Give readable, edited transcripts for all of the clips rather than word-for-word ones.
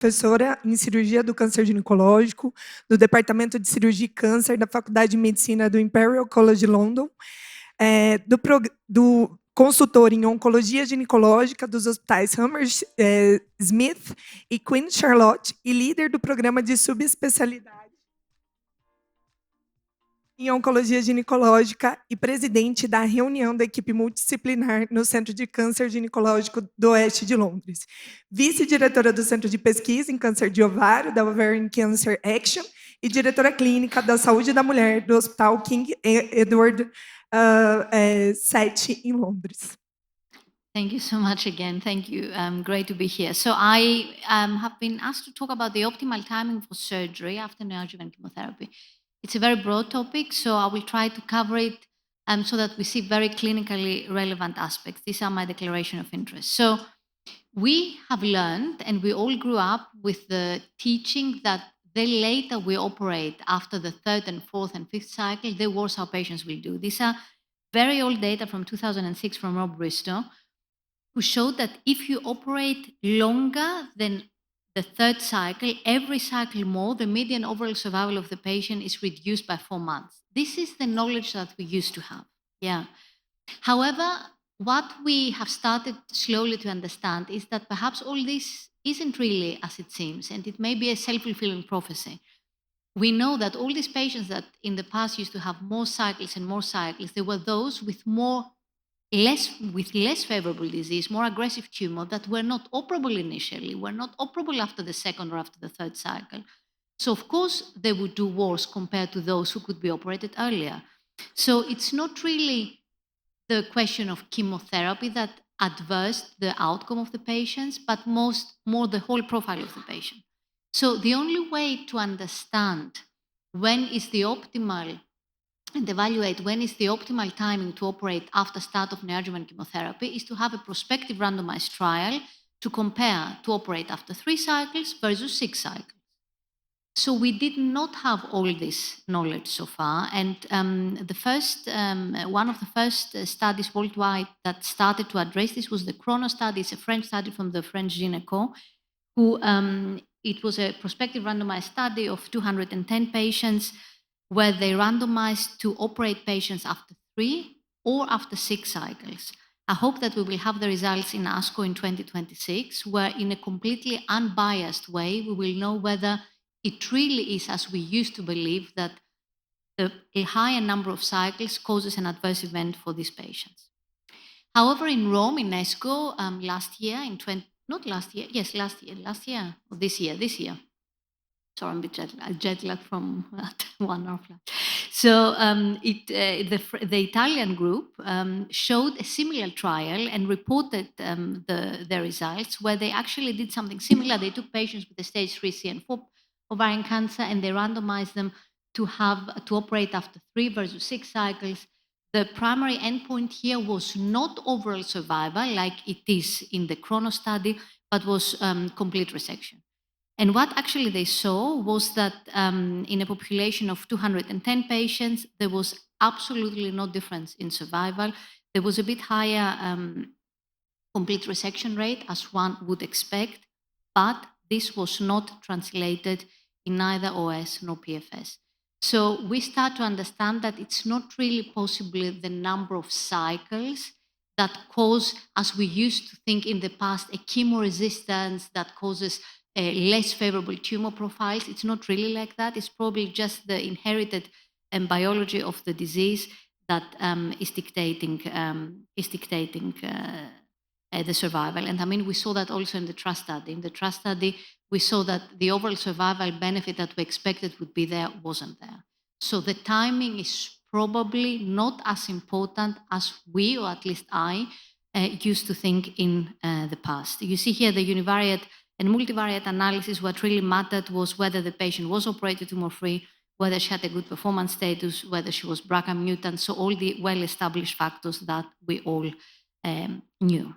professora em cirurgia do câncer ginecológico, do Departamento de Cirurgia e Câncer da Faculdade de Medicina do Imperial College London, do consultor em oncologia ginecológica dos hospitais Hammersmith e Queen Charlotte e líder do programa de subespecialidade em oncologia ginecológica e presidente da reunião da equipe multidisciplinar no Centro de Câncer Ginecológico do Oeste de Londres. Vice-diretora do Centro de Pesquisa em Câncer de Ovário, da Ovarian Cancer Action, e diretora clínica da Saúde da Mulher do Hospital King Edward VII, em Londres. Thank you so much again. Thank you. Great to be here. So I have been asked to talk about the optimal timing for surgery after neoadjuvant chemotherapy. It's a very broad topic, so I will try to cover it so that we see very clinically relevant aspects. These are my declaration of interest. So we have learned, and we all grew up with the teaching that the later we operate after the third and fourth and fifth cycle, the worse our patients will do. These are very old data from 2006 from Rob Bristow, who showed that if you operate longer than the third cycle, every cycle more, the median overall survival of the patient is reduced by 4 months. This is the knowledge that we used to have. Yeah. However, what we have started slowly to understand is that perhaps all this isn't really as it seems, and it may be a self-fulfilling prophecy. We know that all these patients that in the past used to have more cycles and more cycles, there were those with less favorable disease, more aggressive tumor that were not operable initially, were not operable after the second or after the third cycle. So of course they would do worse compared to those who could be operated earlier. So it's not really the question of chemotherapy that adversed the outcome of the patients, but more the whole profile of the patient. So the only way to understand when is the optimal and evaluate when is the optimal timing to operate after start of neoadjuvant chemotherapy is to have a prospective randomized trial to compare to operate after 3 cycles versus 6 cycles. So we did not have all this knowledge so far, and one of the first studies worldwide that started to address this was the Chrono study. It's a French study from the French Gyneco, who it was a prospective randomized study of 210 patients where they randomized to operate patients after 3 or after 6 cycles. I hope that we will have the results in ASCO in 2026, where in a completely unbiased way, we will know whether it really is as we used to believe that a higher number of cycles causes an adverse event for these patients. However, in Rome, in ESCO, last year, this year. Sorry, I'm a bit jet lagged from 1 hour flight. So the Italian group showed a similar trial and reported the results where they actually did something similar. They took patients with a stage 3C and 4 ovarian cancer and they randomized them to operate after 3 versus 6 cycles. The primary endpoint here was not overall survival like it is in the Chrono study, but was complete resection. And what actually they saw was that in a population of 210 patients, there was absolutely no difference in survival. There was a bit higher complete resection rate, as one would expect, but this was not translated in neither OS nor PFS. So we start to understand that it's not really possibly the number of cycles that cause, as we used to think in the past, a chemo resistance that causes less favorable tumor profiles. It's not really like that. It's probably just the inherited biology of the disease that is dictating the survival. And I mean, we saw that also in the TRUST study. In the TRUST study, we saw that the overall survival benefit that we expected would be there wasn't there. So the timing is probably not as important as we, or at least I, used to think in the past. You see here the univariate and multivariate analysis. What really mattered was whether the patient was operated tumor-free, whether she had a good performance status, whether she was BRCA mutant, so all the well-established factors that we all knew.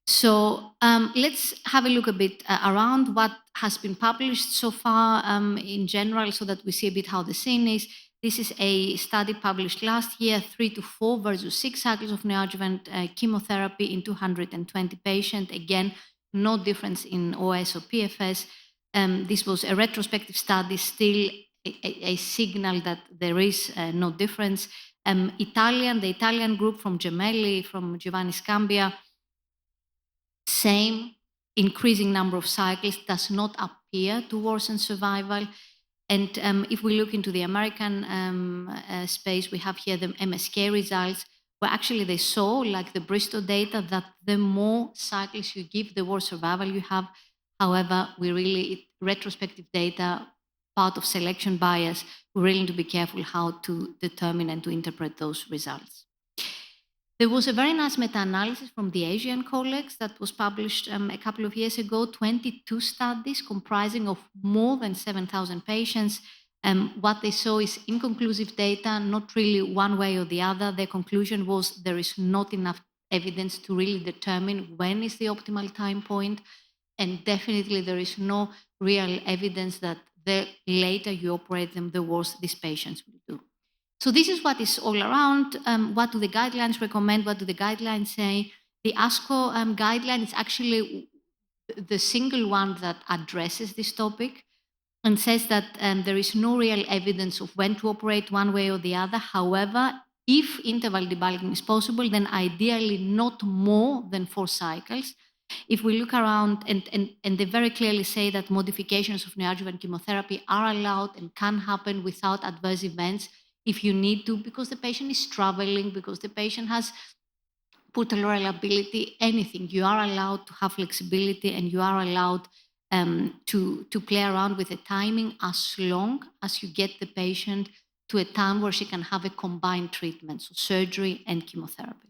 So let's have a look a bit around what has been published so far in general, so that we see a bit how the scene is. This is a study published last year, 3 to 4 versus 6 cycles of neoadjuvant chemotherapy in 220 patients. Again, no difference in OS or PFS. This was a retrospective study, still a signal that there is no difference. The Italian group from Gemelli, from Giovanni Scambia, same increasing number of cycles, does not appear to worsen survival. And if we look into the American space, we have here the MSK results, where actually they saw, like the Bristol data, that the more cycles you give, the worse survival you have. However, retrospective data, part of selection bias, we really need to be careful how to determine and to interpret those results. There was a very nice meta-analysis from the Asian colleagues that was published a couple of years ago, 22 studies comprising of more than 7,000 patients. What they saw is inconclusive data, not really one way or the other. Their conclusion was there is not enough evidence to really determine when is the optimal time point. And definitely there is no real evidence that the later you operate them, the worse these patients will do. So this is what is all around. What do the guidelines recommend? What do the guidelines say? The ASCO guideline is actually the single one that addresses this topic and says that there is no real evidence of when to operate one way or the other. However, if interval debulking is possible, then ideally not more than 4 cycles. If we look around, and they very clearly say that modifications of neoadjuvant chemotherapy are allowed and can happen without adverse events if you need to, because the patient is traveling, because the patient has poor tolerability, anything. You are allowed to have flexibility, and you are allowed to play around with the timing as long as you get the patient to a time where she can have a combined treatment, so surgery and chemotherapy.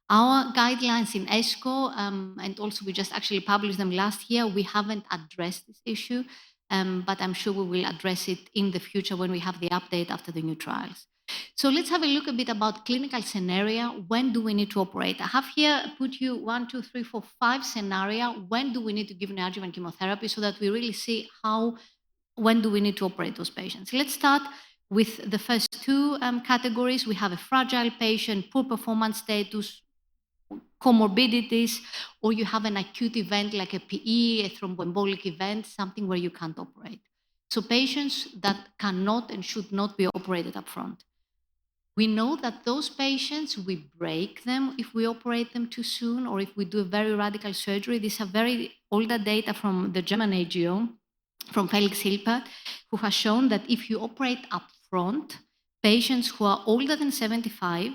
Our guidelines in ESCO, and also we just actually published them last year, we haven't addressed this issue, but I'm sure we will address it in the future when we have the update after the new trials. So let's have a look a bit about clinical scenario. When do we need to operate? I have here put you 1, 2, 3, 4, 5 scenario. When do we need to give neoadjuvant chemotherapy so that we really see when do we need to operate those patients? Let's start with the first 2 categories. We have a fragile patient, poor performance status, comorbidities, or you have an acute event like a PE, a thromboembolic event, something where you can't operate. So patients that cannot and should not be operated up front. We know that those patients, we break them if we operate them too soon, or if we do a very radical surgery. These are very older data from the German AGO, from Felix Hilpert, who has shown that if you operate up front, patients who are older than 75,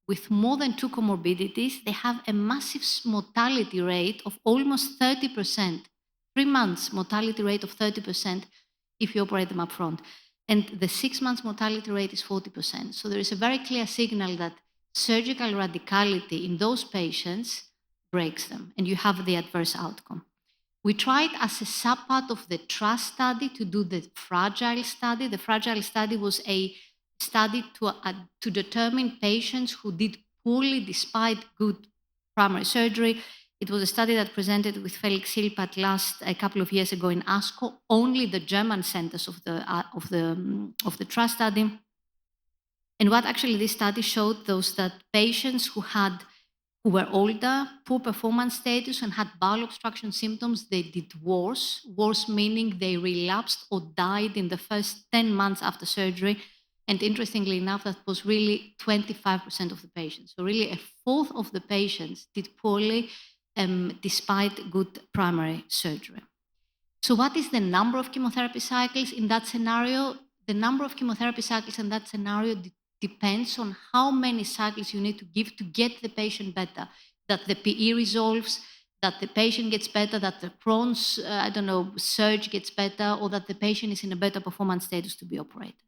with more than 2 comorbidities, they have a massive mortality rate of almost 30%, 3 months mortality rate of 30% if you operate them up front. And the 6 months mortality rate is 40%. So there is a very clear signal that surgical radicality in those patients breaks them, and you have the adverse outcome. We tried as a subpart of the TRUST study to do the fragile study. The fragile study was a study to determine patients who did poorly despite good primary surgery. It was a study that presented with Felix Hilpert a couple of years ago in ASCO, only the German centers of the TRUST study. And what actually this study showed was that patients who were older, poor performance status, and had bowel obstruction symptoms, they did worse. Worse meaning they relapsed or died in the first 10 months after surgery. And interestingly enough, that was really 25% of the patients. So really 1/4 of the patients did poorly despite good primary surgery. So what is the number of chemotherapy cycles in that scenario? The number of chemotherapy cycles in that scenario depends on how many cycles you need to give to get the patient better, that the PE resolves, that the patient gets better, that the Crohn's, surge gets better, or that the patient is in a better performance status to be operated.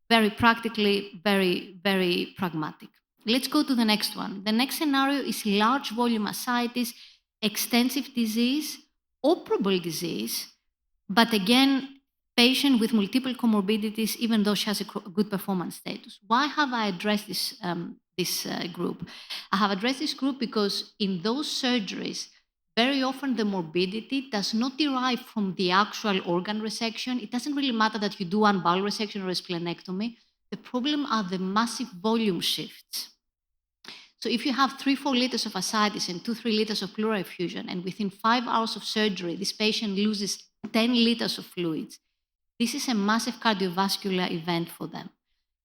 Very practically, very, very pragmatic. Let's go to the next one. The next scenario is large volume ascites, extensive disease, operable disease, but again, patient with multiple comorbidities, even though she has a good performance status. Why have I addressed this group? I have addressed this group because in those surgeries, very often the morbidity does not derive from the actual organ resection. It doesn't really matter that you do one bowel resection or a splenectomy. The problem are the massive volume shifts. So if you have 3-4 liters of ascites and 2-3 liters of pleural effusion, and within 5 hours of surgery, this patient loses 10 liters of fluids, this is a massive cardiovascular event for them.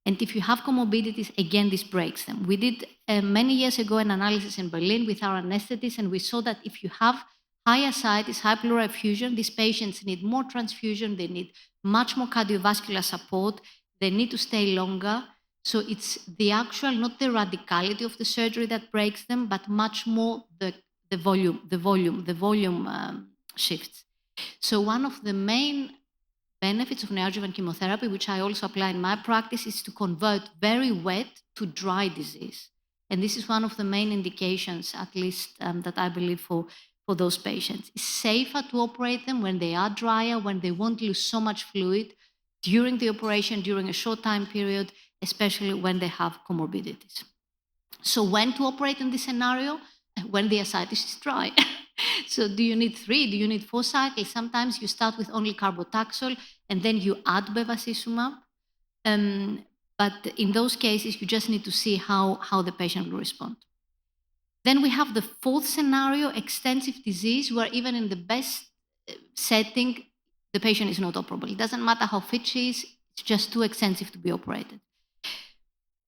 And if you have comorbidities, again, this breaks them. We did many years ago an analysis in Berlin with our anesthetists, and we saw that if you have high ascites, high pleural effusion, these patients need more transfusion, they need much more cardiovascular support, they need to stay longer. So it's the actual, not the radicality of the surgery that breaks them, but much more the volume shifts. So one of the main benefits of neoadjuvant chemotherapy, which I also apply in my practice, is to convert very wet to dry disease. And this is one of the main indications, at least that I believe for those patients. It's safer to operate them when they are drier, when they won't lose so much fluid during the operation, during a short time period, especially when they have comorbidities. So when to operate in this scenario? When the ascites is dry. So do you need 3? Do you need 4 cycles? Sometimes you start with only carbotaxol and then you add bevacizumab. But in those cases, you just need to see how the patient will respond. Then we have the 4th scenario, extensive disease, where even in the best setting, the patient is not operable. It doesn't matter how fit she is, it's just too extensive to be operated.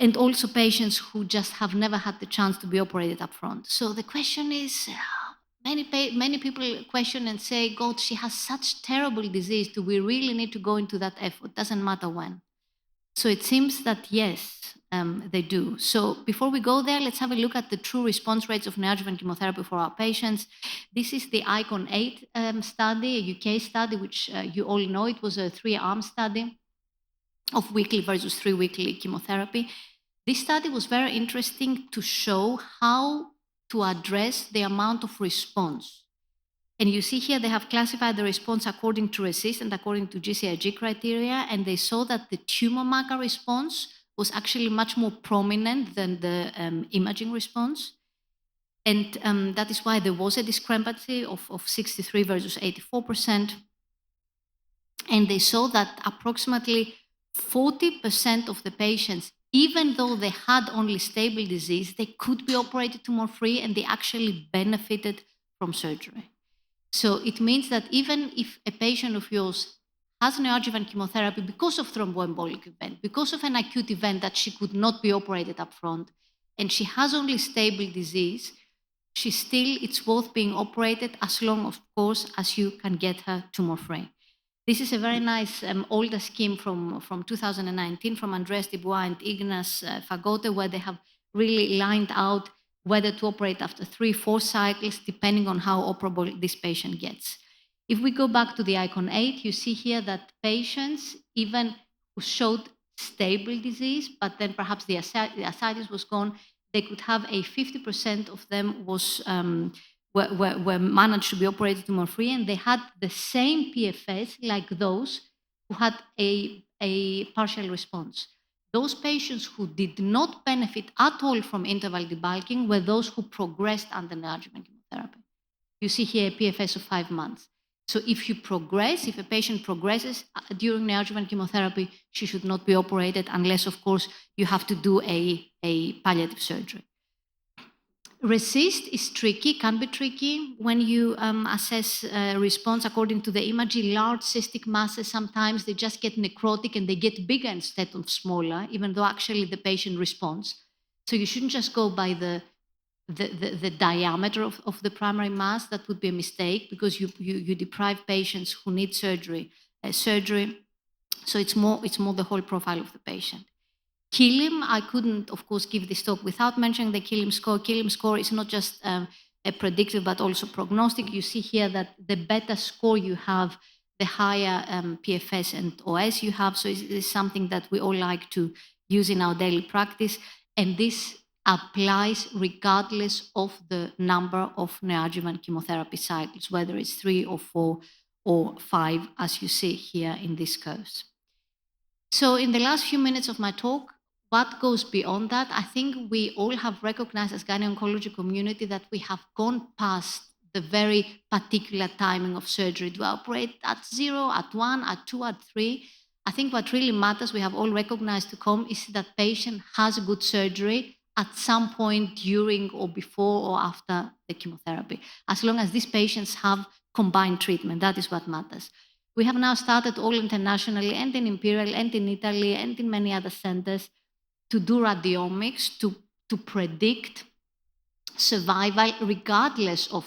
And also patients who just have never had the chance to be operated up front. So the question is, many people question and say, God, she has such terrible disease. Do we really need to go into that effort? Doesn't matter when. So it seems that yes, they do. So before we go there, let's have a look at the true response rates of neoadjuvant chemotherapy for our patients. This is the ICON-8 study, a UK study, which you all know. It was a 3-arm study of weekly versus 3-weekly chemotherapy. This study was very interesting to show how to address the amount of response. And you see here they have classified the response according to RECIST and according to GCIG criteria, and they saw that the tumor marker response was actually much more prominent than the imaging response. And that is why there was a discrepancy of 63 versus 84%. And they saw that approximately 40% of the patients, even though they had only stable disease, they could be operated tumor-free and they actually benefited from surgery. So it means that even if a patient of yours has neoadjuvant chemotherapy because of thromboembolic event, because of an acute event that she could not be operated up front, and she has only stable disease, it's worth being operated as long, of course, as you can get her tumor-free. This is a very nice older scheme from 2019 from Andreas Dubois and Ignace Fagote, where they have really lined out whether to operate after 3-4 cycles, depending on how operable this patient gets. If we go back to the ICON-8, you see here that patients, even who showed stable disease, but then perhaps the ascites was gone, they could have a 50% of them were managed to be operated tumor-free, and they had the same PFS like those who had a partial response. Those patients who did not benefit at all from interval debulking were those who progressed under neoadjuvant chemotherapy. You see here a PFS of 5 months. So if a patient progresses during neoadjuvant chemotherapy, she should not be operated unless, of course, you have to do a palliative surgery. RECIST is tricky, can be tricky when you assess response according to the imaging. Large cystic masses, sometimes they just get necrotic and they get bigger instead of smaller, even though actually the patient responds. So you shouldn't just go by the diameter of the primary mass. That would be a mistake because you deprive patients who need surgery. So it's more the whole profile of the patient. Killam, I couldn't, of course, give this talk without mentioning the Killam score. Killam score is not just a predictive, but also prognostic. You see here that the better score you have, the higher PFS and OS you have. So it's something that we all like to use in our daily practice. And this applies regardless of the number of neoadjuvant chemotherapy cycles, whether it's 3 or 4 or 5, as you see here in this curves. So in the last few minutes of my talk, what goes beyond that? I think we all have recognized as gynecology community that we have gone past the very particular timing of surgery. Do I operate at 0, at 1, at 2, at 3? I think what really matters, we have all recognized to come, is that patient has a good surgery at some point during or before or after the chemotherapy, as long as these patients have combined treatment. That is what matters. We have now started all internationally and in Imperial and in Italy and in many other centers to do radiomics to predict survival regardless of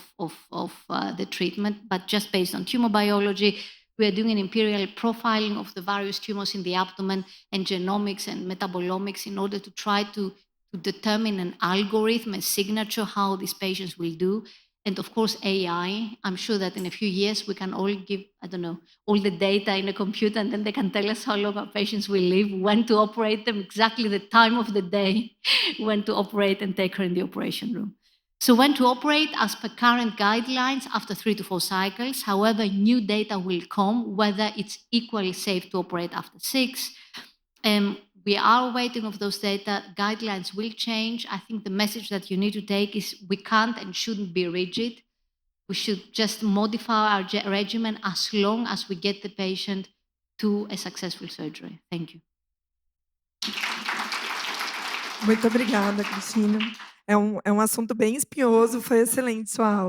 the treatment, but just based on tumor biology. We are doing an imperial profiling of the various tumors in the abdomen and genomics and metabolomics in order to try to determine an algorithm, a signature, how these patients will do. And of course, AI. I'm sure that in a few years we can all give, I don't know, all the data in a computer, and then they can tell us how long our patients will live, when to operate them, exactly the time of the day, when to operate and take her in the operation room. So when to operate, as per current guidelines, after 3 to 4 cycles. However, new data will come, whether it's equally safe to operate after 6. We are waiting of those data. Guidelines will change. I think the message that you need to take is we can't and shouldn't be rigid. We should just modify our regimen as long as we get the patient to a successful surgery. Thank you. Muito obrigada, Cristina. É um assunto bem espinhoso, foi excelente sua aula.